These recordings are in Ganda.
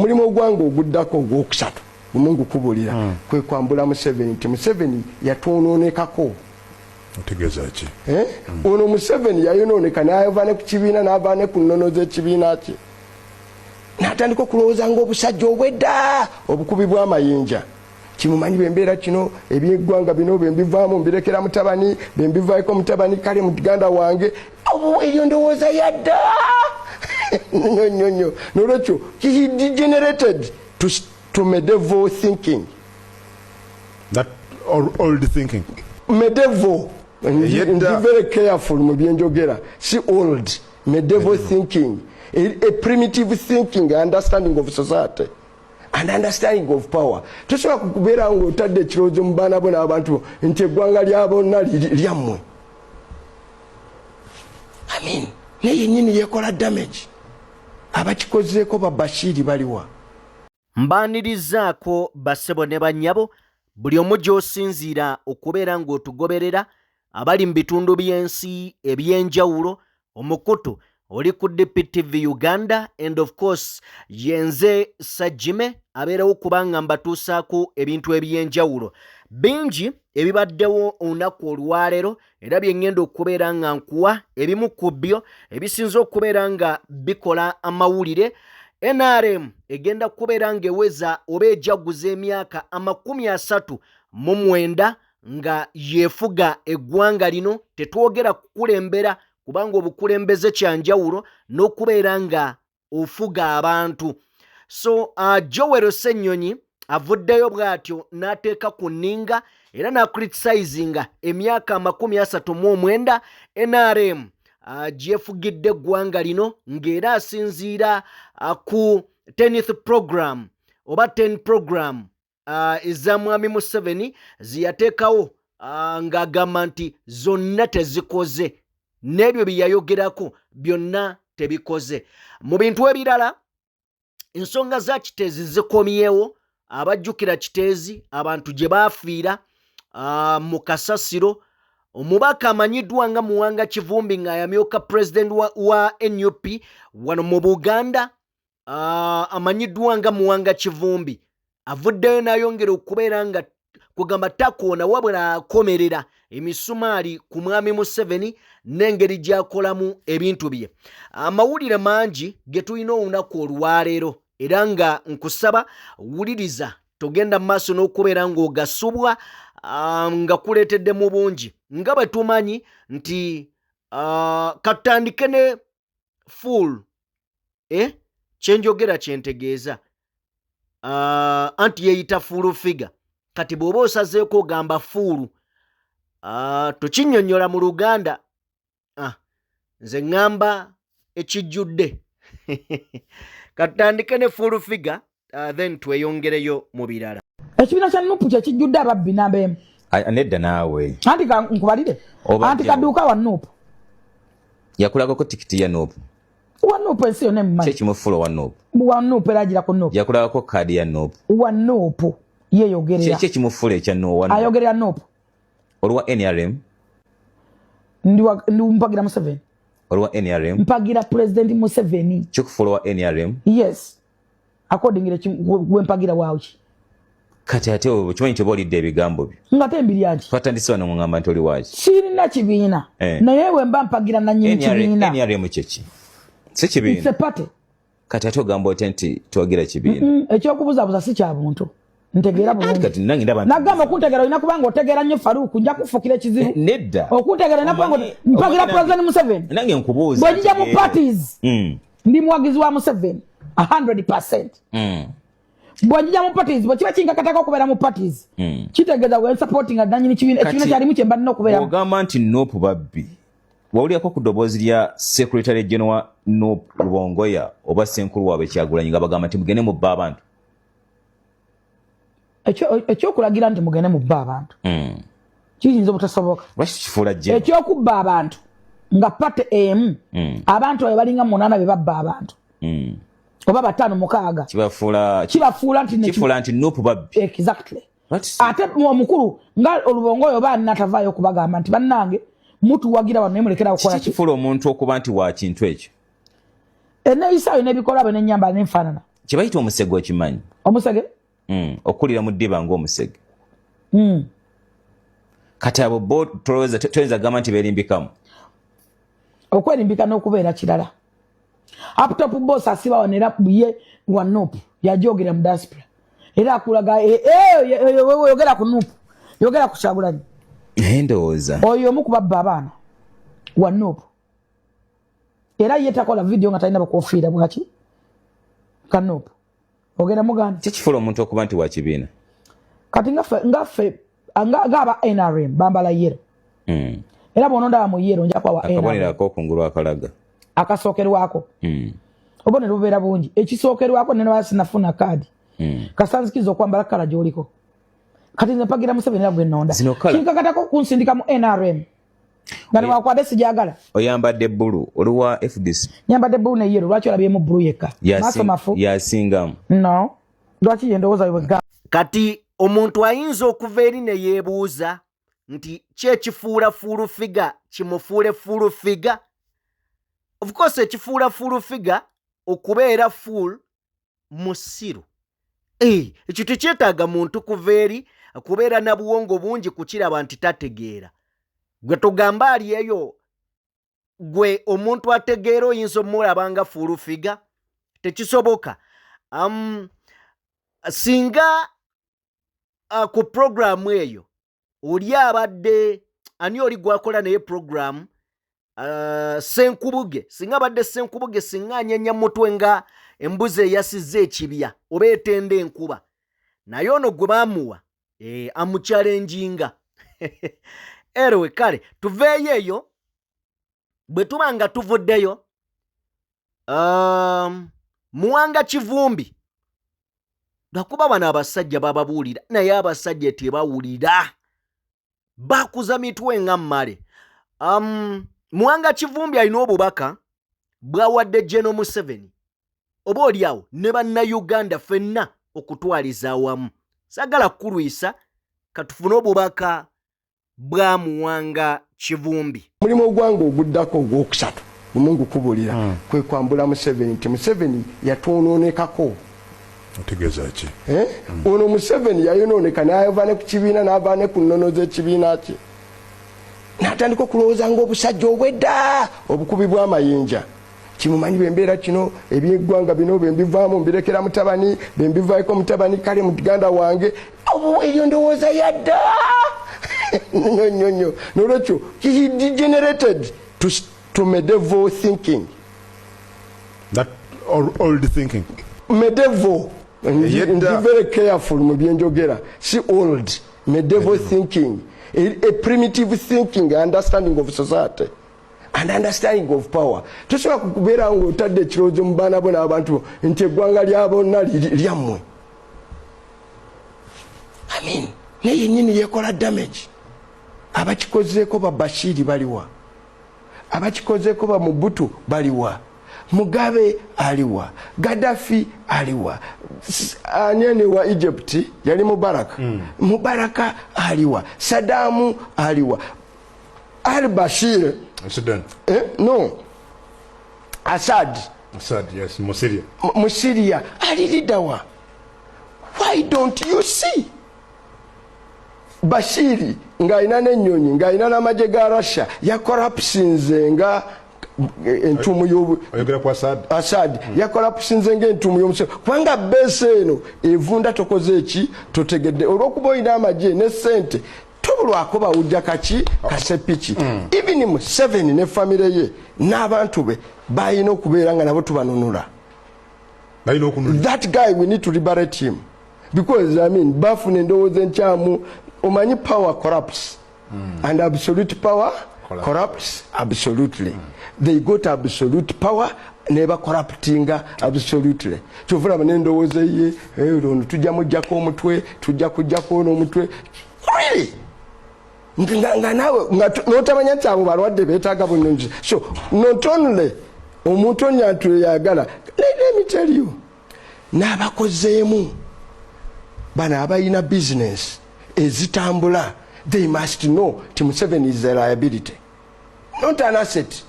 Mulimo ogwange oguddako ogwokusatu Mungu kubulira kwe kwambula Museveni nti Museveni yatwonoonekako. Otegeeza ki? Ono Museveni yayonooneka n'ava ne ku kibiina n'ava ne ku nnono z'ekibiina kye. N'atandika okulowooza ng'obusajja obwedda obukubi bw'amayinja. Kimumanyi bembeera kino ebyeggwanga bino bembivaamu mbirekera mutabani bembivaako mutabani kale muganda wange eyo ndowooza yadda. Nnyo n'olwekyo he degenerated to medieval thinking. That old thinking. Medieval. And be very careful mu byenjogera. See old. Medieval thinking. A primitive thinking, understanding of society. And understanding of power. Tosobola kukubeera ng'otadde ekirowoozo mu baana bo n'abantu nti eggwanga lyabo nna lyammwe. I mean, naye yennyini yeekola damage. Abakikozeeko ba Bashiri baliwa. Mbaanirizaako bassebo ne bannyabo buli omu gy'osinziira okubeera ng'otugoberera abali mu bitundu by'ensi eby'enjawulo omukutu oli ku DPTV Uganda and of course yenze Sajjime abeerawo kubanga mbatuusaako ebintu eby'enjawulo bingi ebibaddewo olunaku olwaleero era bye ngenda okubeera nga nkuwa ebimu ku byo ebisinza okubeera nga bikola amawulire. NRM egenda kubeera ng'eweza oba ejaguza emyaka 39 nga yefuga eggwanga lino. Tetwogera kukulembera kubanga obukulembeze kyanjawulo n'okubeera nga ofuga abantu. So Joel Ssenyonyi avuddeyo bw'atyo n'ateeka ku nninga era n'acriticinga emyaka 39 NRM gyefugidde eggwanga lino ng'era asinziira ku 10th program oba 10 program eza mwami Museveni ziyateekawo ng'agamba nti zonna tezikoze n'ebyo bye yayogerako byonna tebikoze. Mu bintu ebirala ensonga za Kiteezi zikomyewo abajjukira Kiteezi abantu gye baafiira mu kasasiro. Omubaka amanyiddwa nga Muwanga Kivumbi ng'ayamyoka president wa NUP wano mu Buganda amanyiddwa nga Muwanga Kivumbi avuddeyo n'ayongera okubeera nga kugamba takoona wabula akomerera emisumaali ku mwami Museveni n'engeri gy'akolamu ebintu bye. Amawulire mangi ge tulina olunaku olwaleero era nga nkusaba wuliriza togenda mu maaso n'okubeera ng'ogasubwa nga kuleetedde mu bungi nga bwe tumanyi nti katandike ne full kyenjogera kyentegeeza anti yeeyita full figure kati bw'oba osazeeko ogamba full tukinnyonnyola mu Luganda nze ŋŋamba ekijjudde katandike ne full figure then tweyongereyo mu birala. Ekibiina kya Nuupu kye kijjudde ababbi n'abeemu. Nedda naawe. Anti nkubalire. Anti kaduuka wa Nuupu. Yakulagako tikiti ya Nuupu. Wa Nuupu ensi yonna emumanyi. Kye kimufulo wa Nuupu. Wa Nuupu era agira ku Nuupu. Yakulagako kaadi ya Nuupu. Wa Nuupu yeeyogerera. Kye kimufulo ekya Nuupu. Ayogerera Nuupu. Olwa NRM. Ndi mpagira Museveni. Olwa NRM. Mpagira President Museveni. Kikufulo wa NRM. Yes. According to wempagira waawe. Kati ate okimanyi nti oba olidde ebigambo byo. Ngate mbiri anti. Twatandise wano ngamba nti oli waaki. Sirina kibiina. Naye we mba mpagira na nnyini kibiina. NRM kyeki. Si kibiina. It's a party. Kati ate ogamba ote nti twagira kibiina. Ekyokubuzabuza si kya buntu. Ntegeera bulungi. Kati nange ndaba nagamba okuntegeera olina kubanga otegeera nnyo Faruku nja kufukira ekizibu. Nedda. Okuntegeera olina kubanga mpagira President Museveni. Nange nkubuuza. Bwe njija mu parties. Ndi muwagizi wa Museveni 100%. Bwajja mu parties bwe kiba kinga kataka okubeera mu parties kitegeeza we supporting adanyini kibiina kyalimu kye mbadde n'okubeera. Ogamba nti Nuupu babbi wawulyako ku ddoboozi lya Secretary General Nuupu Lubongoya oba Ssenkulu waabwe Kyagulanyi nga bagamba nti mugende mu bba abantu. Ekyokulagira nti mugende mu bba abantu kiyinza obutasoboka. Lwaki kifuula jje? Ekyokubba abantu nga pate emu abantu abe balinga 8 be babba abantu. Oba 5-6 kibafuula nti Nuupu babbi. Exactly. Ate omukulu nga Olubongoyo oba natavaayo okubagamba nti bannange mutuwagira wano mulekera okukola kifuula omuntu okuba nti wa kintu ekyo. Eneeyisa yo n'ebikolwa byo n'ennyamba n'enfaanana. Kibayita omusege okimanyi? Omusege? Okulira mu ddiba ng'omusege. Kati abo bo toyinza gamba nti beerimbikamu. Okwerimbika n'okubeera kirala. Aptop boss asiba wanera ye wa Nuupu yajogera mu diaspora. Era akulaga yogera ku Nuupu. Yogera ku Kyagulanyi. Ndowooza. Oyo omu ku babba abaana wa Nuupu. Era ye takola video nga talina bakofiira bwaki? Ka Nuupu. Ogenda muganda. Kikifuula omuntu okuba nti wa kibiina? Kati ngaffe ngaba NRM bambala yero. Era bononda mu yero nja kwa wa NRM. Akabonera akokungulu akalaga. Akasookerwako. Obonero bubeera bungi. Ekisookerwako neno asinafuna kadi. Kasanzikizo kwambala kala joliko. Kati nzapagira Museveni lagwe nonda. Kinkakatako kunsindika mu NRM. Ngani wakwade sijagala. Oyambadde bbulu oluwa FDC. Nyambadde bbulu ne yero lwaki olabyemu bbulu yekka. Maso mafu. Yasingamu. No. Lwaki yendowooza yebwe. Kati omuntu ayinza okuva eri ne yeebuuza nti kyekifuula full figure kimufuule full figure. Of course ekifuula full figure okubeera full musiru. Ekyo tekyetaaga muntu kuva eri kubeera na buwongo bungi kukiraba nti tategeera. Gwe tugamba ali eyo gwe omuntu ategeera oyinza omulaba nga full figure tekisoboka. Singa ku programu eyo oli abadde ani oli gwakola naye programu Senkubuge, singa abadde Senkubuge singa anyenya mutwe nga embuzi eyasizza ekibya oba etenda enkuba naye ono gwe baamuwa amuchallenginga. Erewe kale tuveeyo eyo bwe tuba nga tuvuddeyo Muwanga Kivumbi lwakuba bano abasajja bababuulira naye abasajja tebawulira bakuza mitwe nga mmale. Muwanga Kivumbi alina obubaka bwawadde General Museveni oba oliawo ne bannayuganda ffenna okutwaliza awamu. Sagala kukulwisa katufune obubaka bwa Muwanga Kivumbi. Mulimu ogwange oguddako ogwokusatu Mungu kubulira kwe kwambula Museveni nti Museveni yatwonoonekako. Otegeeza ki? Ono Museveni yayonooneka n'ava ne ku kibiina n'ava ne ku nnono z'ekibiina kye. N'atandika okulowooza ng'obusajja obwedda obukubi bw'amayinja. Kimumanyi bembeera kino ebyeggwanga bino bembivaamu mbirekera mutabani bembivaako mutabani kale muganda wange eyo ndowooza yadda. Nnyo. N'olwekyo he degenerated to medieval thinking. That old thinking. Medieval. And be very careful mu byenjogera. See old. Medieval thinking. A primitive thinking, understanding of society. And understanding of power. Tosobola kukubeera ng'otadde ekirowoozo mu baana bo n'abantu nti eggwanga lya bonna lyammwe. Naye yennyini yeekola damage. Abakikozeeko ba Bashiri baliwa. Abakikozeeko ba Mobutu baliwa. Mugabe aliwa. Gaddafi aliwa. Anyene wa Egypt yali Mubaraka. Mubaraka aliwa. Saddam aliwa. Al-Bashir. Sudan. No. Assad, yes, Musiria. Musiria. Alidawa. Why don't you see? Bashiri nga ina n'ennyonyi nga ina n'amagye ga Russia ya corruptionze nga entumu oyogera ku Assad ya corruptionze nga entumu y'omusoro kubanga bese eno evunda tokoze eki totegedde olw'okuba oyina amagye ne ssente tobulwako bawujja kaki kasepiki. Even Museveni ne famire ye n'abantu be balina okubeera nga nabo tubanunula. That guy we need to liberate him because bafuna endowooza enkyamu. Omanyi power corrupts and absolute power corrupts absolutely. They got absolute power never corrupting absolutely. Kyovula banendowooza ye ono tujja mujjako omutwe tujja kujjako ono omutwe. Really? Nga nawe n'otamanya nti abo balwadde beetaaga bunnungi. So not only omuntu onyantu eyagala, let me tell you, n'abakozeemu bano abalina business ezitambula, they must know that Museveni is a liability, not an asset.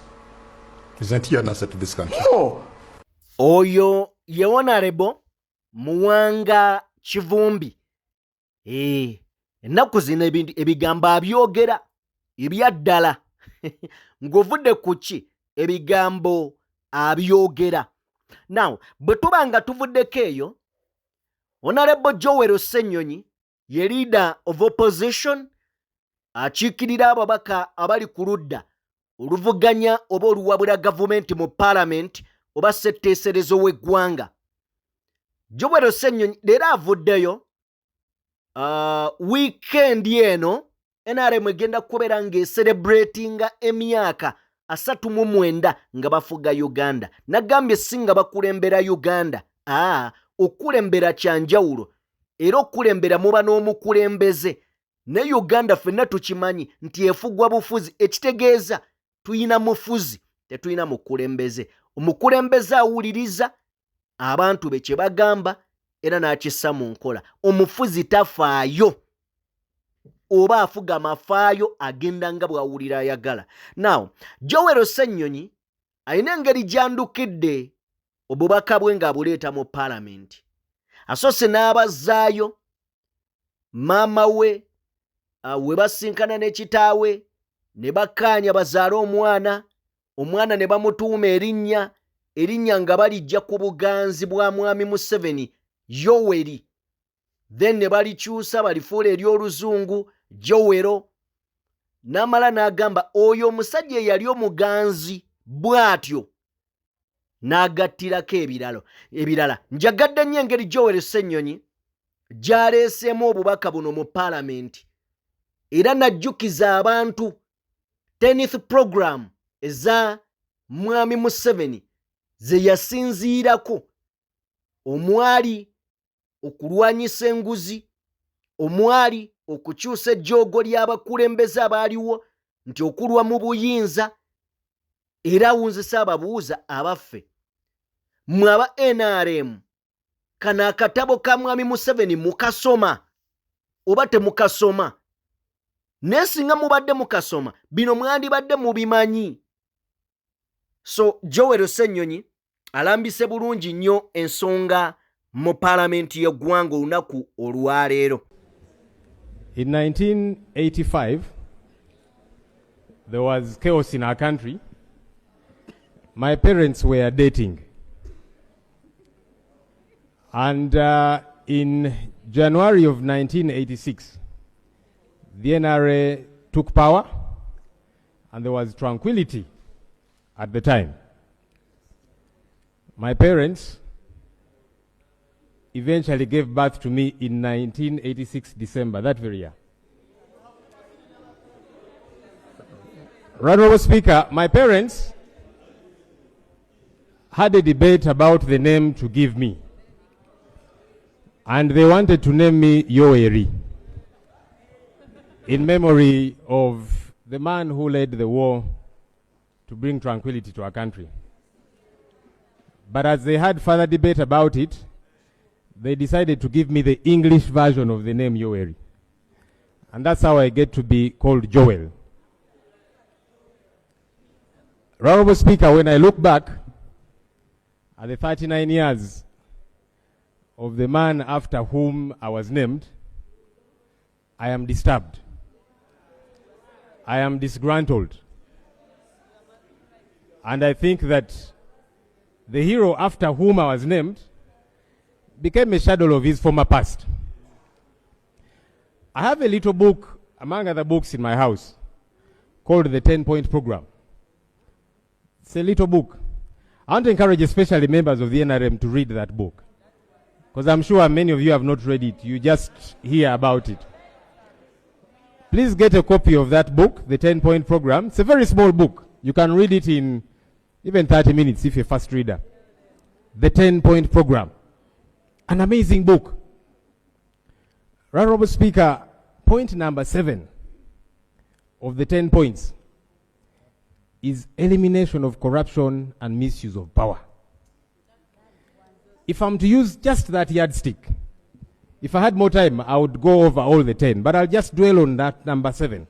Isn't he an asset to this country? No. Oyo ye Honorable Muwanga Kivumbi ennaku zino ebigambo abyogera ebyaddala ng'ovudde ku ki ebigambo abyogera. Now bwe tuba nga tuvuddeko eyo, Honorable Joel Ssenyonyi ye leader of opposition akiikirira ababaka abali ku ludda oluvuganya oba oluwabula gavumenti mu parliament oba ssetteeserezo w'eggwanga. Joel Ssenyonyi leero avuddeyo weekend eno NRM egenda kubeera ng'ecelebratinga emyaka 39 nga bafuga Uganda. Nagambye si nga bakulembera Uganda, okulembera kyanjawulo era okulembera muba n'omukulembeze. Ne Uganda ffenna tukimanyi nti efugwa bufuzi, ekitegeeza tuyina mufuzi tetuyina mukulembeze. Omukulembeze awuliriza abantu be kye bagamba era n'akissa mu nkola. Omufuzi tafaayo oba afuga amafaayo agenda nga bw'awulira ayagala. Now Joel Ssenyonyi alina engeri gyandukidde obubaka bwe ng'abuleeta mu parliament. Asoose n'abazaayo maama we we basinkana ne kitaawe ne bakkaanya bazaale omwana ne bamutuuma erinnya nga balijja ku buganzi bwa mwami Museveni, Yoweri. Then ne balikyusa balifuula ery'oluzungu Jowero. N'amala n'agamba oyo omusajja eyali omuganzi bw'atyo, n'agattirako ebirala. Njagadde nnyo engeri Joel Ssenyonyi gy'aleeseemu obubaka buno mu parliament, era n'ajjukiza abantu 10th program eza mwami Museveni ze yasinziirako, omwali okulwanyisa enguzi, omwali okukyusa ejjoogo ly'abakulembeze abaaliwo nti okulwa mu buyinza. Era awunzisa ababuuza abaffe, mmwe aba NRM, kano akatabo ka mwami Museveni mukasoma oba temukasoma? Naye singa mubadde mukasoma bino mwandibadde mubimanyi. So Joel Ssenyonyi alambise bulungi nnyo ensonga mu parliamenti y'eggwanga olunaku olwaleero. In 1985, there was chaos in our country. My parents were dating. And in January of 1986, the NRA took power and there was tranquility at the time. My parents eventually gave birth to me in 1986 December, that very year. Honorable Speaker, my parents had a debate about the name to give me, and they wanted to name me Yoweri, in memory of the man who led the war to bring tranquility to our country. But as they had further debate about it, they decided to give me the English version of the name Yoweri. And that's how I get to be called Joel. Honorable Speaker, when I look back at the 39 years of the man after whom I was named, I am disturbed. I am disgruntled. And I think that the hero after whom I was named became a shadow of his former past. I have a little book, among other books in my house, called the 10-Point Program. It's a little book. I want to encourage especially members of the NRM to read that book, because I'm sure many of you have not read it. You just hear about it. Please get a copy of that book, the 10-Point Program. It's a very small book. You can read it in even 30 minutes if you're a fast reader. The 10-Point Program. An amazing book. Honorable Speaker, point number 7 of the 10 points is elimination of corruption and misuse of power. If I'm to use just that yardstick, if I had more time, I would go over all the 10, but I'll just dwell on that number 7.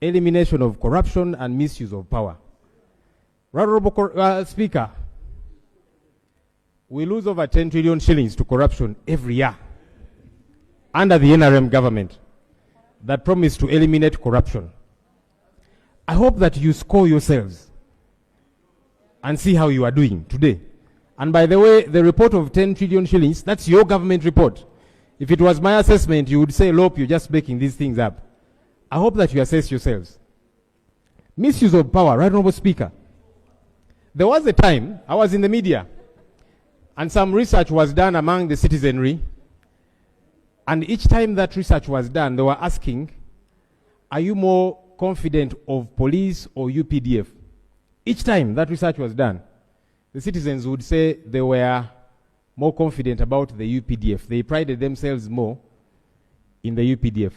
Elimination of corruption and misuse of power. Honorable Speaker, we lose over 10 trillion shillings to corruption every year under the NRM government that promised to eliminate corruption. I hope that you score yourselves and see how you are doing today. And by the way, the report of 10 trillion shillings, that's your government report. If it was my assessment, you would say, Lope, you're just making these things up. I hope that you assess yourselves. Misuse of power, Right Honourable Speaker. There was a time, I was in the media, and some research was done among the citizenry, and each time that research was done, they were asking, are you more confident of police or UPDF? Each time that research was done, the citizens would say they were more confident about the UPDF. They prided themselves more in the UPDF.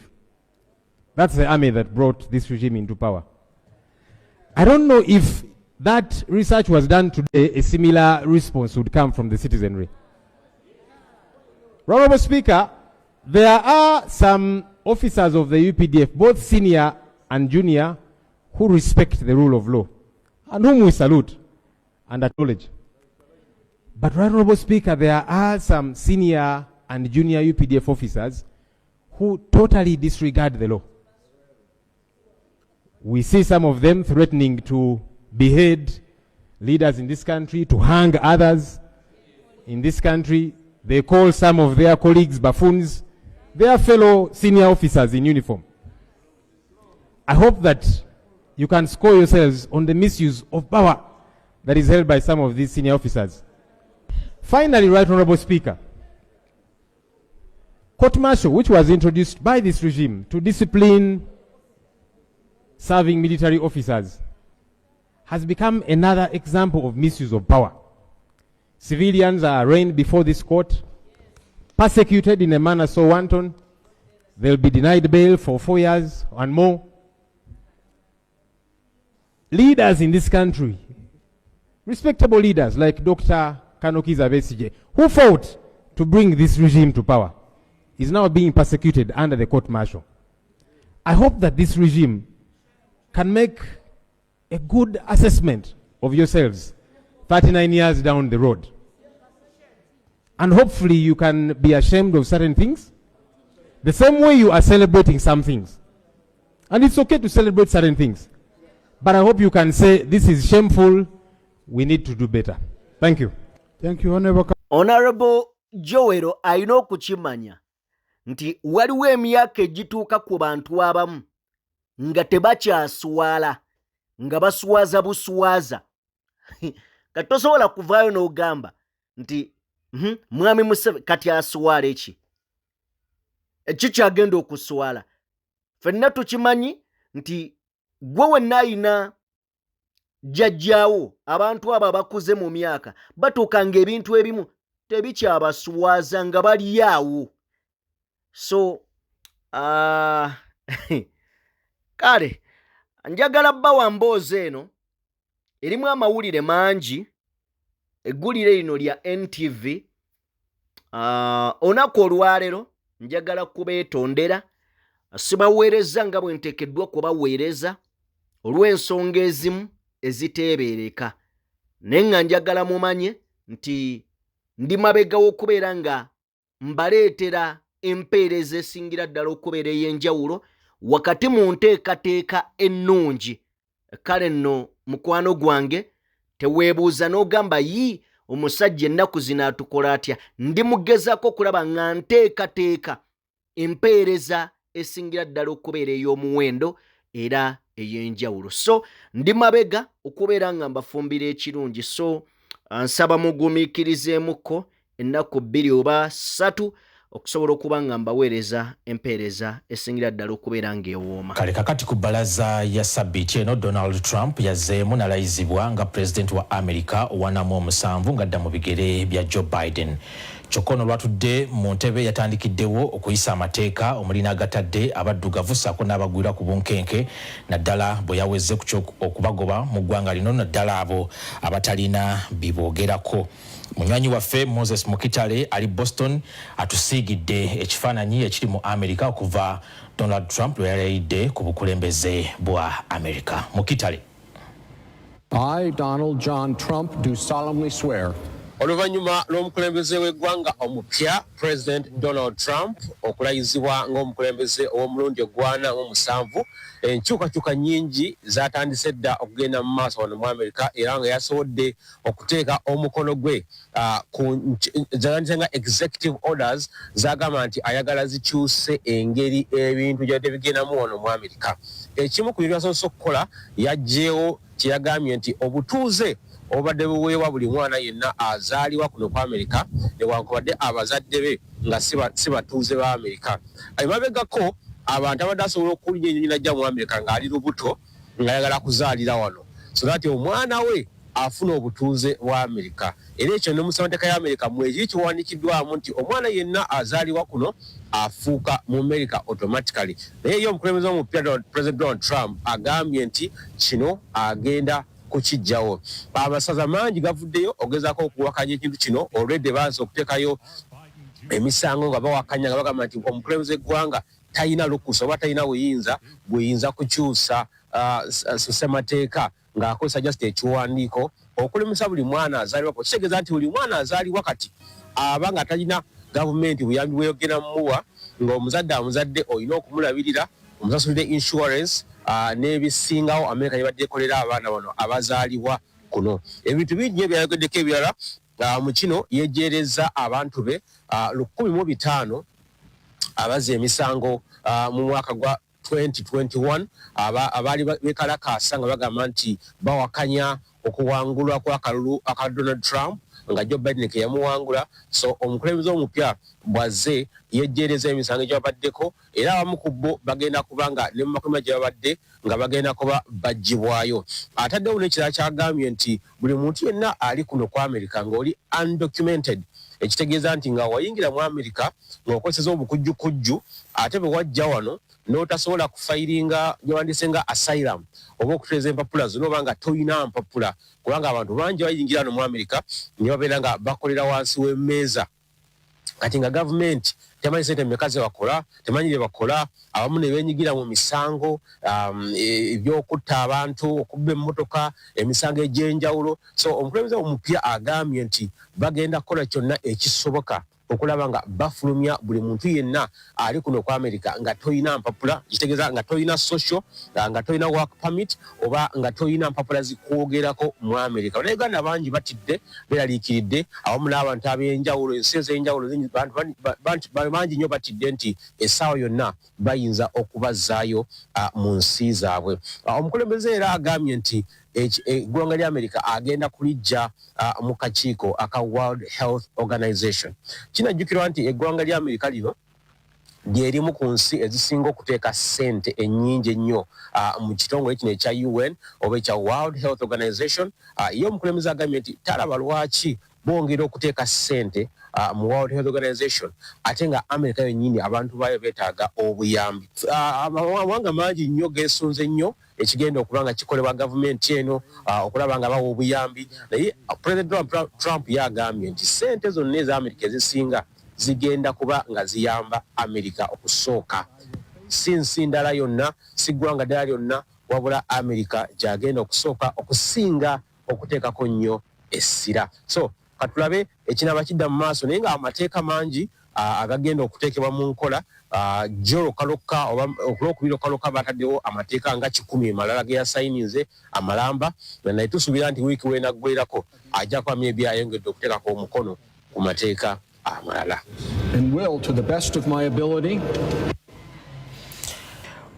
That's the army that brought this regime into power. I don't know if that research was done today, a similar response would come from the citizenry. Honourable Speaker, there are some officers of the UPDF, both senior and junior, who respect the rule of law and whom we salute and acknowledge. But, Honourable Speaker, there are some senior and junior UPDF officers who totally disregard the law. We see some of them threatening to behead leaders in this country, to hang others in this country. They call some of their colleagues buffoons. They are fellow senior officers in uniform. I hope that you can score yourselves on the misuse of power that is held by some of these senior officers. Finally, Right Honourable Speaker, court-martial, which was introduced by this regime to discipline serving military officers, has become another example of misuse of power. Civilians are arraigned before this court, persecuted in a manner so wanton, they'll be denied bail for 4 years and more. Leaders in this country, respectable leaders like Dr. Kanokiza Besigye, who fought to bring this regime to power, is now being persecuted under the court-martial. I hope that this regime can make a good assessment of yourselves 39 years down the road. And hopefully you can be ashamed of certain things, the same way you are celebrating some things. And it's okay to celebrate certain things. But I hope you can say, this is shameful, we need to do better. Thank you. Thank you, Honorable Joero alina okukimanya nti waliwo emyaka egituuka ku bantu abamu nga tebakyaswala, nga baswaza buswaza. Katosobola kuvaayo n'ogamba nti mwami Museveni kati aswala eki? Eki kyagenda okuswala? Ffenna tukimanyi nti gwe wenna alina jjajjaawo, abantu abo abakuze mu myaka batuukanga ebintu ebimu tebikyabaswaza nga bali awo. So kale njagala bbawa mboozi eno erimu amawulire mangi, eggulire lino lya NTV. Olunaku olwaleero njagala kubeetondera, sibaweereza nga bwe nteekeddwa kubaweereza olw'ensonga ezimu eziteebereka, naye nga njagala mumanye nti ndi mabega w'okubeera nga mbaleetera empeereza esingira ddala okubeera ey'enjawulo wakati mu nteekateeka ennungi. Kale nno mukwano gwange, teweebuuza n'ogamba yi omusajja ennaku zino atukola atya. Ndi mugezaako okulaba nga nteekateeka empeereza esingira ddala okubeera ey'omuwendo era ey'enjawulo. So ndi mabega okubeera nga mbafumbira ekirungi. So nsaba mugumiikirizeemuko ennaku 2 oba 3 okusobola okuba nga mbaweereza empeereza esingira ddala okubeera ng'ewooma. Kale kakati ku bbalaza ya sabbiiti eno, Donald Trump yazzeemu n'alayizibwa nga pulezidenti wa Amerika owanamu 7 ng'adda mu bigere bya Joe Biden. Kyokka ono lwatudde mu ntebe yatandikiddewo okuyisa amateeka omulina agatadde abaddugavu ssaako n'abagwira ku bunkenke, naddala bwe yaweze okubagoba mu ggwanga lino, naddala abo abatalina biboogerako. Munywanyi waffe Moses Mukitale ali Boston atusiigidde ekifaananyi ekiri mu Amerika okuva Donald Trump lwe yalayidde ku bukulembeze bwa Amerika. Mukitale. I, Donald John Trump, do solemnly swear Oluvannyuma lw'omukulembeze w'eggwanga omupya President Donald Trump okulayizibwa ng'omukulembeze ow'omulundi ogwana mu 7 enkyukakyuka nnyingi zatandise dda okugenda mu maaso wano mu Amerika era nga yasobodde okuteeka omukono gwe zatandise nga executive orders zagamba nti ayagala zikyuse engeri ebintu gyadde bigendamu wano mu Amerika. Ekimu ku bintu yasobose okukola yaggyeewo kye yagambye nti obutuuze obadde buweebwa buli mwana yenna azaalibwa kuno ku Amerika newankubadde abazadde be nga si batuuze ba Amerika. Emabegako abantu abadde asobola okuwulira ennyonyi najja mu Amerika ng'ali lubuto nga ayagala kuzaalira wano so that omwana we afuna obutuuze bwa Amerika. Era ekyo ne mu ssemateeka ya Amerika mwekiri kiwandiikiddwamu nti omwana yenna azaalibwa kuno afuuka mu Amerika automatically. Naye ye omukulembeze omupya President Donald Trump agambye nti kino agenda kukijjawo. Abasaza mangi gavuddeyo ogezaako okuwakanya ekintu kino already baanze okuteekayo emisango nga bawakanya nga bagamba nti omukulembeze eggwanga talina lukusa oba talina buyinza kukyusa ssemateeka ng'akozesa just ekiwandiiko okulemesa buli mwana azaalibwa. Kitegeeza nti buli mwana azaalibwa kati aba nga talina gavumenti buyambi bweyogera mumuwa ng'omuzadde amuzadde olina okumulabirira omusasulire insurance n'ebisingawo Amerika yabadde ekolera abaana bano abazaalibwa kuno. Ebintu bingi ebyayogeddeko ebirala mu kino yejjeereza abantu be 1,500 abazza emisango mu mwaka gwa 2021 abaali bekalakaasa nga bagamba nti bawakanya okuwangulwa kw'akalulu aka Donald Trump nga Joe Biden ke yamuwangula. So omukulembeze omupya bwazze yejjeereza emisango gyabaddeko era abamu ku bo bagenda kubanga ne mu makomera gye babadde nga bagenda kuba baggibwayo. Ataddewo n'ekirala kyagambye nti buli muntu yenna ali kuno ku Amerika ng'oli undocumented ekitegeeza nti nga wayingira mu Amerika ng'okozesa obukujjukujju ate bwe wajja wano n'otasobola kufayiringa gyewandise nga asylum oba okutereeza empapula zino oba nga toyina mpapula kubanga abantu bangi bayingira wano mu Amerika ne babeera nga bakolera wansi w'emmeeza kati nga gavumenti temanyi sente mmeka ze bakola temanyi bye bakola abamu ne beenyigira mu misango ebyokutta abantu okubba emmotoka emisango egy'enjawulo. So omukulembeze omupya agambye nti bagenda kukola kyonna ekisoboka okulaba nga bafulumya buli muntu yenna ali kuno ku Amerika nga toyina mpapula kitegeeza nga toyina social nga toyina work permit oba nga toyina mpapula zikwogerako mu Amerika. Bannayuganda bangi batidde beraliikiridde awamu n'abantu ab'enjawulo ensi ez'enjawulo bangi nnyo batidde nti essaawa yonna bayinza okubazzaayo mu nsi zaabwe. Omukulembeze era agambye nti eggwanga lya Amerika agenda kulijja mu kakiiko aka World Health Organization. Kinajjukirwa nti eggwanga lya Amerika lino lyerimu ku nsi ezisinga okuteeka ssente ennyingi ennyo mu kitongole kino ekya UN oba ekya World Health Organization. Ye omukulembeze agambye nti talaba lwaki bongera okuteeka ssente mu World Health Organization ate nga Amerika yennyini abantu baayo beetaaga obuyambi. Amawanga mangi nnyo geesunze nnyo ekigenda okuba nga kikolebwa gavumenti eno okulaba nga bawa obuyambi. Naye President Donald Trump yagambye nti ssente zonna eza Amerika ezisinga zigenda kuba nga ziyamba Amerika okusooka. Si nsi ndala yonna si ggwanga ddala lyonna wabula Amerika gyagenda okusooka okusinga okuteekako nnyo essira. So katulabe ekinaba kidda mu maaso naye nga amateeka mangi agagenda okuteekebwa mu nkola. Jjo Lokaloka oba okulwokubiri Lokaloka bataddewo amateeka nga 10 malala ge yasayinize amalamba naye tusuubira nti wiiki weenaggwerako ajja kwamya ebyayongedde okuteekako omukono ku mateeka amalala. And will, to the best of my ability.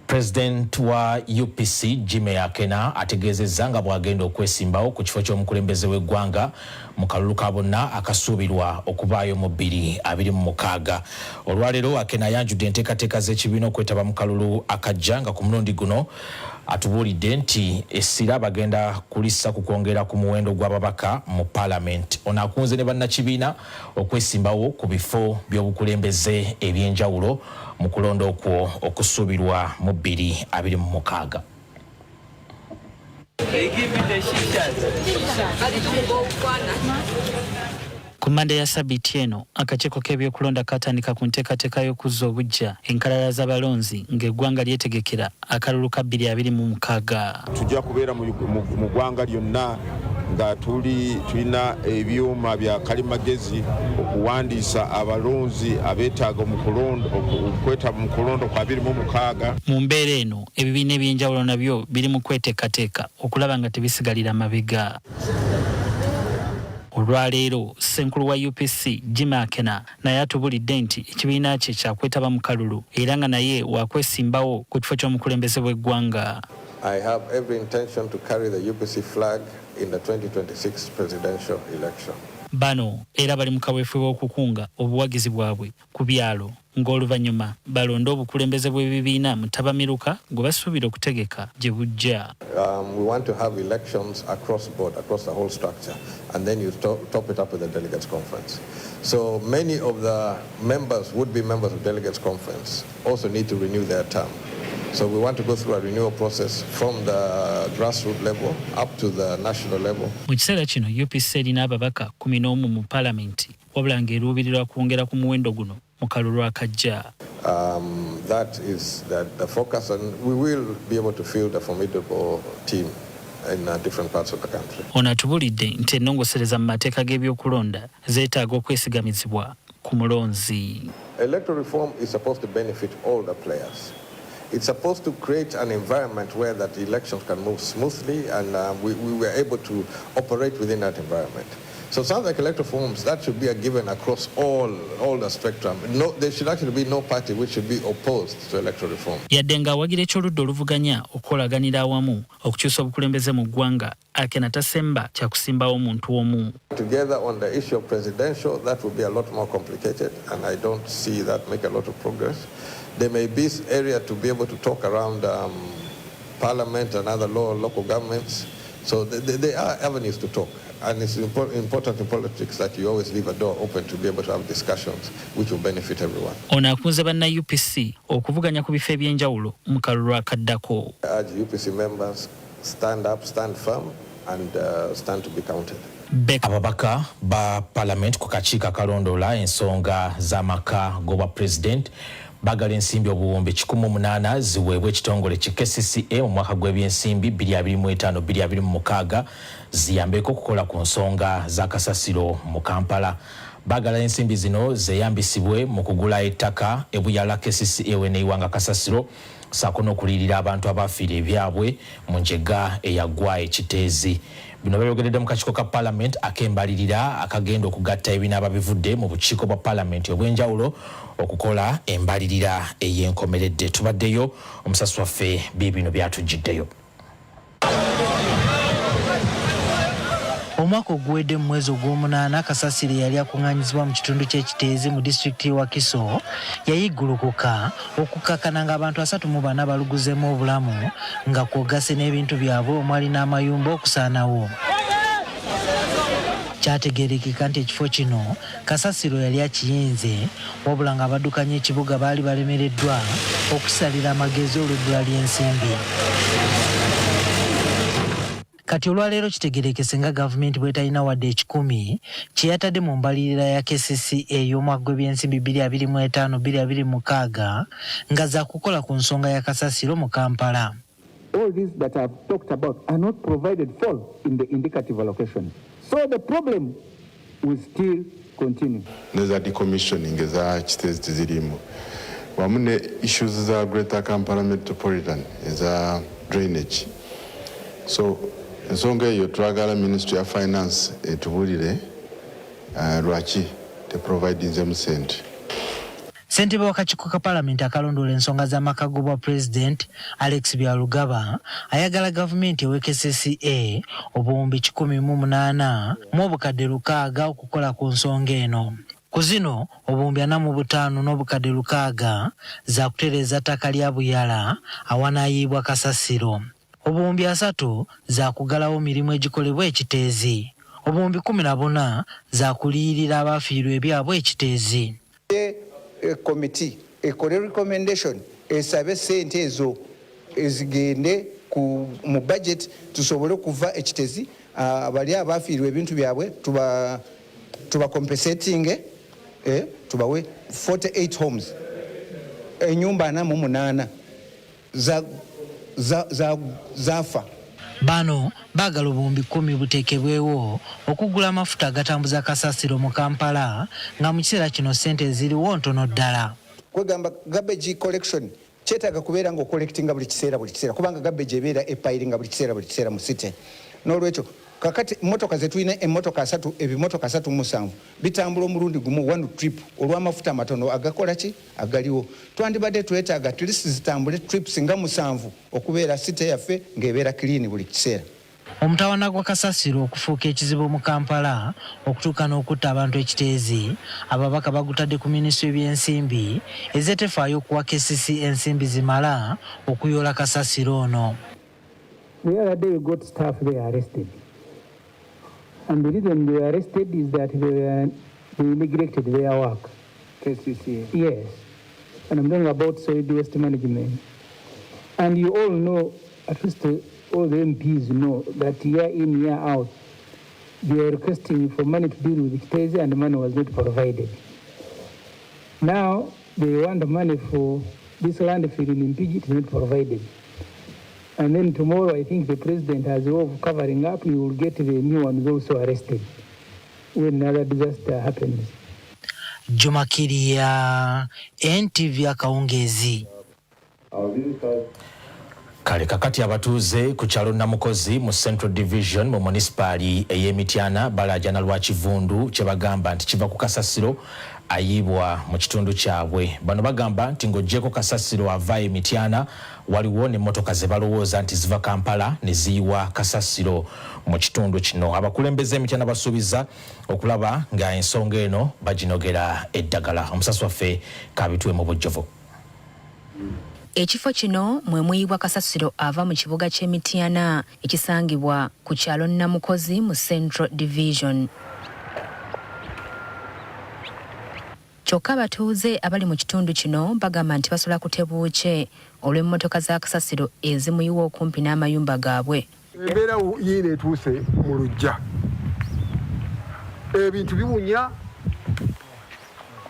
President wa UPC Jimmy Akena ategeezezza nga bw'agenda okwesimbawo ku kifo ky'omukulembeze w'eggwanga mu kalulu ka bonna akasuubirwa okubaayo mu 2026. Olwaleero Akena yanjudde enteekateeka z'ekibiina okwetaba mu kalulu akajja nga ku mulundi guno atubuulidde nti essira bagenda kulissa ku kwongera ku muwendo gw'ababaka mu Parliament. Ono akunze ne bannakibiina okwesimbawo ku bifo by'obukulembeze eby'enjawulo mu kulonda okwo okusuubirwa mu 2026. Ku Mande ya Sabiti eno akakiiko k'ebyokulonda katandika ku nteekateeka y'okuzza obuggya enkalala z'abalonzi ng'eggwanga lyetegekera akalulu ka 2026. Tujja kubeera mu ggwanga lyonna nga tulina ebyuma bya kalimagezi okuwandiisa abalonzi abeetaaga okwetaba mu kulondo kwa 2016. Mu mbeera eno ebibiina ebyenjawulo nabyo biri mu kweteekateeka okulaba nga tebisigalira mabega. Olwaleero Ssenkulu wa UPC Jim Akena naye atubulidde nti ekibiina kye kyakwetaba mu kalulu era nga naye wakwesimbawo ku kifo ky'omukulembeze w'eggwanga. I have every intention to carry the UPC flag in the 2026 presidential election. Bano era bali mu kaweefube okukunga obuwagizi bwabwe ku byalo ng'oluvannyuma balonda obukulembeze bw'ebibiina mu tabamiruka gwe basuubira okutegeka gye bujja. We want to have elections across board, across the whole structure, and then you top it up with the delegates conference. So many of the members, would-be members of delegates conference, also need to renew their term. So we want to go through a renewal process from the grassroots level up to the national level. Mu kiseera kino UPC erina ababaka 11 mu palamenti wabula ng'eruubirirwa kwongera ku muwendo guno mu kalulu akajja. That is the focus, and we will be able to field a formidable team in different parts of the country. Ono atubulidde nti ennongosereza mu mateeka g'ebyokulonda zeetaaga okwesigamizibwa ku mulonzi. Electoral reform is supposed to benefit all the players. It's supposed to create an environment where that elections can move smoothly, and we were able to operate within that environment. So sounds like electoral reforms, that should be a given across all the spectrum. No, there should actually be no party which should be opposed to electoral reform. Yadde ng'awagira ekyoludda oluvuganya okukolaganira awamu okukyusa obukulembeze mu ggwanga, Akena tasemba kyakusimbawo omuntu omu. Together on the issue of presidential, that will be a lot more complicated, and I don't see that make a lot of progress. There may be area to be able to talk around parliament and other local governments. So there are avenues to talk. And it's important in politics that you always leave a door open to be able to have discussions which will benefit everyone. Ono akunze banna UPC okuvuganya ku bifo ebyenjawulo mu kalulu akaddako. I urge UPC members, stand up, stand firm, and stand to be counted. Ababaka ba parliament ku kakiiko akalondoola ensonga z'amaka g'obwa president bagala ensimbi obuwumbi 18 ziweebwa ekitongole ki KCCA mu mwaka gw'ebyensimbi 2025-2026 ziyambeko okukola ku nsonga za kasasiro mu Kampala. Bagala ensimbi zino zeyambisibwe mu kugula ettaka ebuyala KCCA weneyiwanga kasasiro saako n'okuliyirira abantu abafiira ebyabwe mu njega eyagwa ekiteezi. Bino byogeredde mu kakiiko ka parliament akembalirira akagenda okugatta ebinaaba bivudde mu bukiiko bwa parliament obw'enjawulo okukola embalirira ey'enkomeredde. Tubaddeyo omusasi waffe bibino byatujjiddeyo. Omwaka oguwedde mu mwezi ogw'omunaana kasasiro yali akuŋŋaanyizibwa mu kitundu ky'ekiteezi mu disitulikiti y'e Wakiso yayiggulukuka okukakkana ng'abantu 34 baluguzeemu obulamu nga kwogase n'ebintu byabwe omwali n'amayumba okusaanawo. Kyategeerekeka nti ekifo kino kasasiro yali akiyinze wabula ng'abaddukanya ekibuga baali balemereddwa okusalira amagezi olw'ebbula ly'ensimbi. Kati olwaleero kitegeerekese nga gavumenti bwetalina wadde 10 kye yatadde mu mbalirira ya KCCA y'omwaka gw'ebyensimbi 2025-2026 nga za kukola ku nsonga ya kasasiro mu Kampala. All these that I've talked about are not provided for in the indicative allocation. So the problem will still continue. Neza decommissioning eza kitezi tizirimu. Wamune issues za Greater Kampala Metropolitan eza drainage. So ensonga eyo twagala Ministry of Finance etubulire lwaki teprovidinzemu sente. Ssentebe w'akakiiko ka palamenti akalondoola ensonga z'amaka g'obwa President Alex Byalugaba ayagala gavumenti ewe KCCA obuwumbi 18 mu obukadde 600 okukola ku nsonga eno. Ku zino obuwumbi 45 n'obukadde 600 za kutereeza ttaka lya buyala awanaayibwa kasasiro. Obuwumbi 3 za kugalawo mirimu egikolebwa ekiteezi. Obuwumbi 14 za kuliyirira abafiirwa ebyabwe ekiteezi. Committee ekole recommendation esabe sente ezo ezigende mu budget tusobole kuva ekitezi abali abafiirwa ebintu byabwe tuba compensating tubawe 48 homes enyumba 48 zafa. Bano baagala obuwumbi 10 buteekebwewo okugula amafuta agatambuza kasasiro mu Kampala nga mu kiseera kino ssente ziriwo ntono ddala. Kwegamba garbage collection kyetaaga kubeera ng'ocollectinga buli kiseera kubanga garbage ebeera epayiringa buli kiseera mu city. N'olwekyo kakati emmotoka ze tulina emmotoka 3 ebimotoka 3 bitambula omulundi gumu one trip olw'amafuta matono agakola ki agaliwo. Twandibadde twetaaga at least zitambule trips nga 7 okubeera city yaffe ng'ebeera clean buli kiseera. Omutawana gwa kasasiro okufuuka ekizibu mu Kampala okutuuka n'okutta abantu ekiteezi, ababaka bagutadde ku minisitule y'ebyensimbi ezeetefaayo okuwa KCC ensimbi zimala okuyoola kasasiro ono. The other day we got staff they arrested. And the reason they were arrested is that they neglected their work. KCC? Yes. And I'm talking about solid waste management. And you all know, at least all the MPs know, that year in, year out, they are requesting for money to deal with it, and the money was not provided. Now, they want the money for this landfill in Mpigi, it is not provided. And then tomorrow, I think the president has a way of covering up. You will get the new ones also arrested when another disaster happens. Jumakiria, NTV Akawungezi. Kale kakati abatuuze ku kyalo Namukozi mu Central Division mu municipali ey'Emityana balajana lwa kivundu kye bagamba nti kiva ku kasasiro ayibwa mu kitundu kyabwe. Bano bagamba nti ng'oggyeko kasasiro ava Emityana waliwo n'emmotoka ze balowooza nti ziva Kampala ne ziyiwa kasasiro mu kitundu kino. Abakulembeze Emityana basuubiza okulaba nga ensonga eno baginogera eddagala. Omusasi waffe Kabitwe mu Bujjovu. Ekifo kino mwe muyibwa kasasiro ava mu kibuga ky'Emityana ekisangibwa ku kyalo Namukozi mu Central Division. Kyokka abatuuze abali mu kitundu kino bagamba nti basobola kutebuuke olw'emmotoka za kasasiro ezimuyiwa okumpi n'amayumba gaabwe. Embeera yiino etuuse mu luggya. Ebintu biwunya.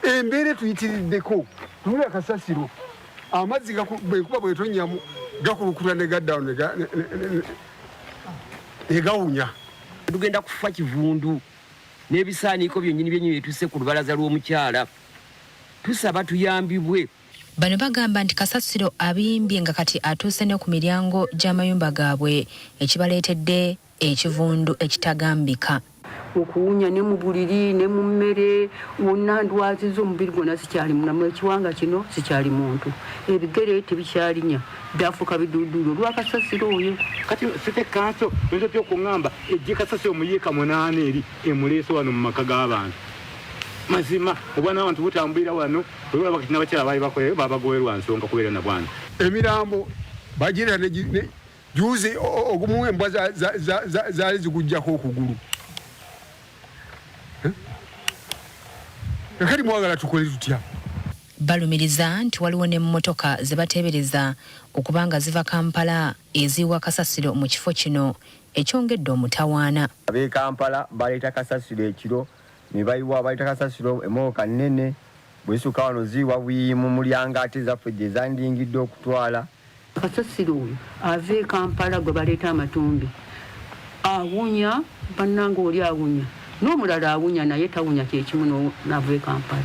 Embeera tuyitiriddeko. Tulula kasasiro. Amazzi bwekuba bwetonyamu gakulukuta ne gaddawo ne gawunya. Tugenda kufa kivundu n'ebisaaniiko byennyini byennyini etuse ku lubalaza lw'omukyala. Tusaba tuyambibwe. Bano bagamba nti kasasiro abimbye nga kati atuuse ne ku miryango gy'amayumba gaabwe ekibaleetedde ekivundu ekitagambika. Okuwunya ne mu buliri ne mu mmere wonna ndwaziza omubiri gwonna sikyali munamu ekiwanga kino sikyali muntu ebigere tebikyalinya byafuuka biduuduulo lwa kasasiro oyo kati site kanso nzo by'okungamba ejje kasasiro muyiika 8 eri emuleeso wano mu maka g'abantu mazima obwana abantu butambulira wano olwa bakati n'abakyala baali bakoye babagowerwa nsonga kubeera na bwana emirambo bagira ne juzi ogumu embwa zaali zigujjako okugulu. Kati mwagala tukole tutya. Balumiriza nti waliwo n'emmotoka ze bateebereza okubanga ziva Kampala eziwa kasasiro mu kifo kino ekyongedde omutawaana. Ab'e Kampala baleeta kasasiro ekiro ne bayiwa baleeta kasasiro emmotoka nnene bwesukka wano ziwa mu mulyango ate zaffe gye zandingidde okutwala. Kasasiro oyo ave Kampala gwe baleeta amatumbi awunya bannanga oli awunya n'omulala awunya naye tawunya kyekimu n'ava Kampala.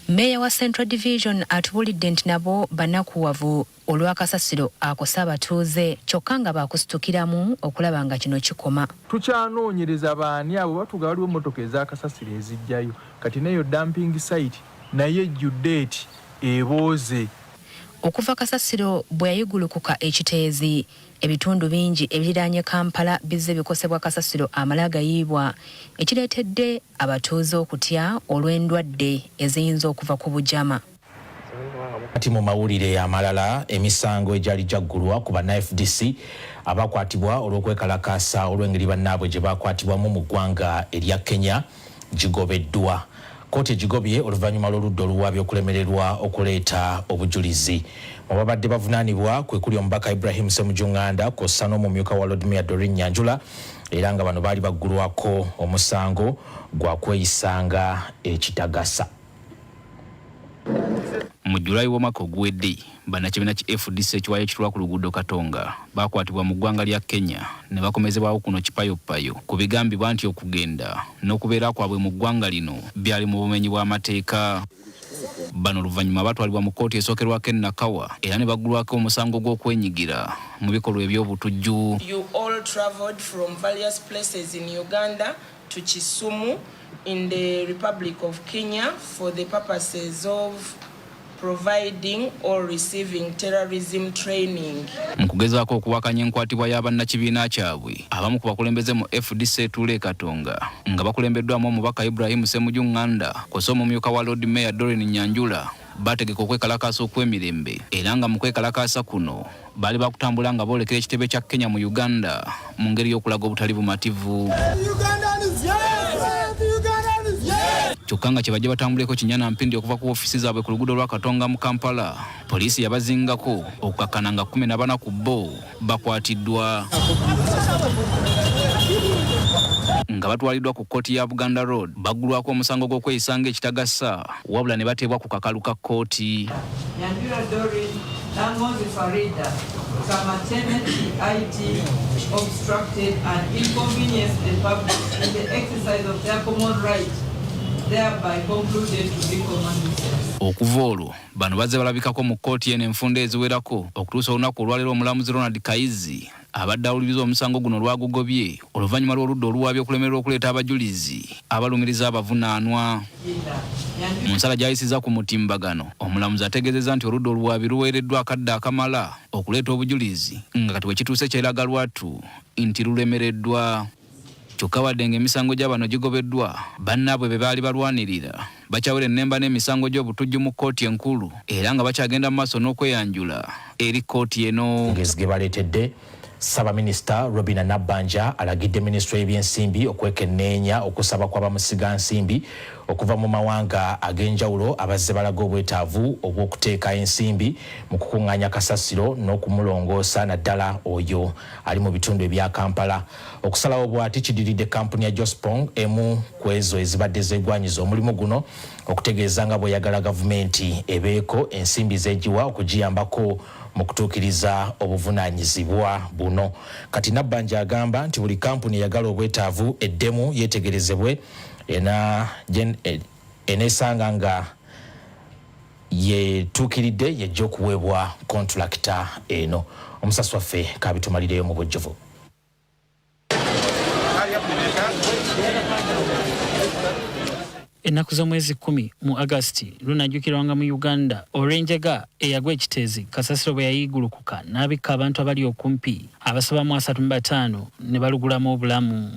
Meya wa Central Division atubulidde nti nabo bannakuwavu olw'akasasiro akosa abatuuze kyokka nga baakusitukiramu okulaba nga kino kikoma. Tukyanoonyereza baani abo batuga waliwo emmotoka ez'akasasiro ezijjayo kati neyo dumping site naye ejjudde eti ebooze. Okuva kasasiro bwe yayigulukuka ekiteezi ebitundu bingi ebiriraanye Kampala bizze bikosebwa kasasiro amala gayiibwa ekireetedde abatuuze okutya olw'endwadde eziyinza okuva ku bujama. Kati mu mawulire amalala emisango egyali gyaggulwa ku banna-FDC abakwatibwa olw'okwekalakaasa olw'engeri bannaabwe gye bakwatibwamu mu ggwanga erya Kenya gigobeddwa. Kooti egigobye oluvannyuma lw'oludda oluwaabi okulemererwa okuleeta obujulizi. Mu babadde bavunaanibwa kwe kuli omubaka Ibrahim Ssemujunganda kw'ossa n'omumyuka wa Lord Mayor Doreen Nyanjula era nga bano baali baggulwako omusango gwa kweyisanga ekitagasa. mu Julai w'omwaka oguwedde bannakibiina ki FDC ekiwaayo ekitulwa ku luguudo Katonga bakwatibwa mu ggwanga lya Kenya ne bakomezebwawo kuno kipayopayo ku bigambibwa nti okugenda n'okubeera kwabwe mu ggwanga lino byali mu bumenyi bw'amateeka. Bano oluvannyuma batwalibwa mu kkooti esookerwako e Nakawa era ne baggulwako omusango gw'okwenyigira mu bikolwa eby'obutujju. You all traveled from various places in Uganda to Kisumu in the Republic of Kenya for the purposes of providing or receiving terrorism training. Mukugezaako okuwakanya enkwatibwa y'abannakibiina kyabwe abamu ku bakulembeze mu FDC Tule Katonga nga bakulembeddwamu omubaka Ibrahim Ssemujju Nganda kw'ossa omumyuka wa Lord Mayor Doreen Nyanjula bategeka okwekalakaasa okw'emirembe era nga mu kwekalakaasa kuno baali bakutambula nga boolekera ekitebe kya Kenya mu Uganda mu ngeri y'okulaga obutali bumativu. Kyokka nga kye bajja batambuleko kinyana mpindi okuva ku ofiisi zaabwe ku luguudo lwa Katonga mu Kampala, poliisi yabazingako okukakkana nga 14 ku bo bakwatiddwa nga batwaliddwa ku kkooti ya Buganda Road baggulwako omusango gw'okweyisa ng'ekitagasa wabula ne bateebwa ku kakalu ka kkooti. Nyanjula Doreen Nangozi Farida Kamateneti IT obstructed and inconvenienced the public in the exercise of their common right. Okuva olwo bano bazze balabikako mu kkooti eno enfunda eziwerako okutuusa olunaku olwaleero omulamuzi Ronald Kayizi abadde awuliriza omusango guno lwagugobye oluvannyuma lw'oludda oluwaabye okulemererwa okuleeta abajulizi abalumiriza abavunaanwa. Mu nsala gy'ayisiza ku mutimbagano omulamuzi ategeezezza nti oludda oluwaabi luweereddwa akadde akamala okuleeta obujulizi nga kati bwe kituuse kyeraga lwatu nti lulemereddwa. Kyokka wadde ng'emisango gy'abano gigobeddwa bannaabwe be baali balwanirira bakyawera ennemba n'emisango gy'obutujju mu kkooti enkulu era nga bakyagenda mu maaso n'okweyanjula eri kkooti eno. Ngezige baleetedde Ssabaminisita Robina Nabbanja alagidde Minisitule y'Ebyensimbi okwekenneenya okusaba kw'abamusiga nsimbi okuva mu mawanga ag'enjawulo abazze balaga obwetaavu obw'okuteeka ensimbi mu kukuŋŋaanya kasasiro n'okumulongoosa naddala oyo ali mu bitundu ebya Kampala. Okusalawo bw'ati kidiridde kampuni ya Jospong emu ku ezo ezibadde zeegwanyiza omulimu guno okutegeeza nga bw'eyagala gavumenti ebeeko ensimbi z'egiwa okugiyambako mu kutuukiriza obuvunaanyizibwa buno. Kati Nabbanja agamba nti buli kampuni eyagala obwetaavu eddemu yeetegerezebwe eneesanga nga yetuukiridde yejja okuweebwa kontulakita eno. Omusasi waffe kabitumalirireyo mu bujjuvu. Ennaku z'omwezi 10 mu August lunajjukirwanga mu Uganda olw'enjaga eyagwa ekiteezi kasasiro bwe yayiggulukuka n'abikka abantu abali okumpi abasobamu 35 ne balugulamu obulamu.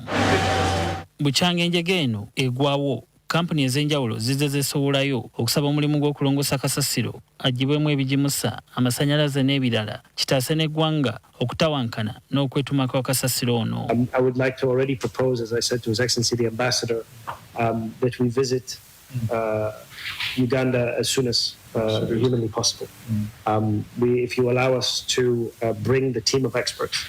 Bukyanga enjaga eno egwawo kampuni ez'enjawulo zizze zeesowolayo okusaba omulimu gw'okulongoosa kasasiro agibwemu ebigimusa amasannyalaze n'ebirala kitaase n'eggwanga okutawankana n'okwetumako kasasiro ono. I would like to already propose, as I said to His Excellency the Ambassador, that we visit Uganda as soon as humanly possible. If you allow us to bring the team of experts.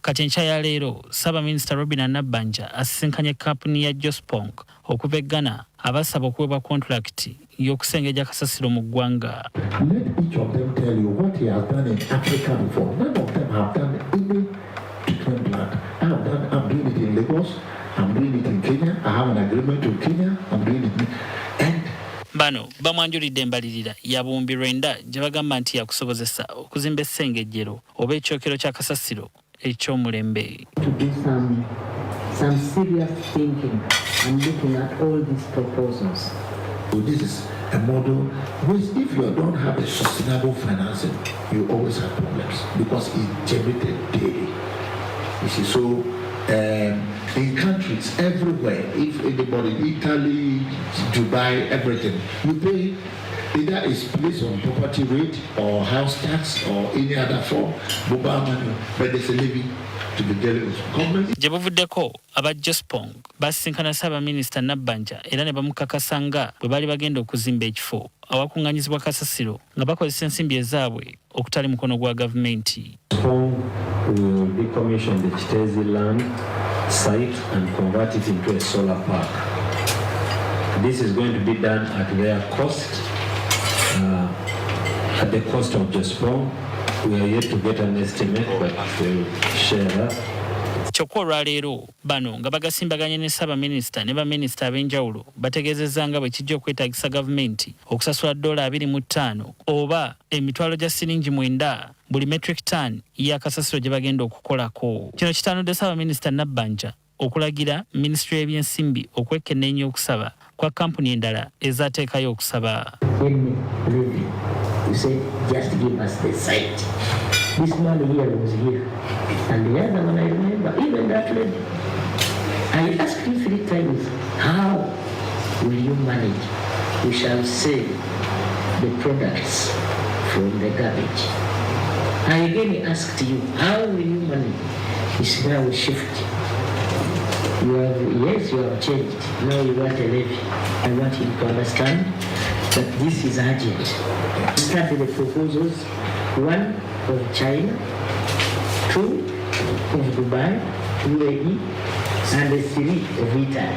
Kati enkya ya leero Ssabaminisita Robina Nabbanja asisinkanye kampuni ya Jospong okuva e Ghana abasaba okuweebwa kontulakiti y'okusengejja kasasiro mu ggwanga. Let each of them tell you what he has done in Africa before. None of them have done any treatment plant. I'm doing it in Lagos. I'm doing it in Kenya. I have an agreement with Kenya. I'm doing it. And bano bamwanjulidde embalirira ya buwumbi lwenda gye bagamba nti yakusobozesa okuzimba essengejjero oba ekyokero kya kasasiro eky'omulembe. To do some serious thinking and looking at all these proposals. So this is a model which, if you don't have a sustainable financing, you always have problems because it's generated daily. You see, so in countries everywhere, if anybody, Italy, Dubai, everything, you pay either it's placed on property rate or house tax or any other form, mobile money, but there's a levy to be dealt with government. Gye buvuddeko aba Jospong basisinkana Ssabaminisita Nabbanja era ne bamukakasa nga bwe baali bagenda okuzimba ekifo awakuŋŋaanyizibwa kasasiro nga bakozesa ensimbi ezaabwe okutali mukono gwa gavumenti. We will decommission the Kitezi land site and convert it into a solar park. This is going to be done at their cost. At the cost of just wrong, we are yet to get an estimate, but we'll share that. Kyokka olwaleero bano nga bagasimbaganye ne Ssaabaminisita ne baminisita ab'enjawulo bategeezezza nga bwe kijja okwetaagisa gavumenti okusasula $25 oba emitwalo gya siringi 9 buli metric ton y'akasasiro gye bagenda okukolako. Kino kitaanudde Ssaabaminisita Nabbanja okulagira minisitule y'ebyensimbi okwekenneenya okusaba kwa kampuni endala ezaateekayo okusaba. You say, just give us the site. This man here was here. And the other one, I remember, even that lady. I asked you 3 times, how will you manage? We shall sell the products from the garbage. I again asked you, how will you manage? You said, I will shift. You have changed. Now you want a levy. I want you to understand that this is urgent. Start the proposals, 1 of China, 2 of Dubai, UAE, and 3 of Italy.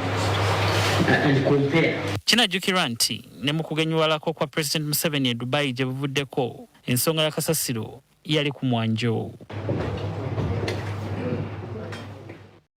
And compare. Kinajjukirwa nti ne mu kugenyuwalako kwa President Museveni e Dubai gye buvuddeko ensonga ya kasasiro yali ku mwanjo.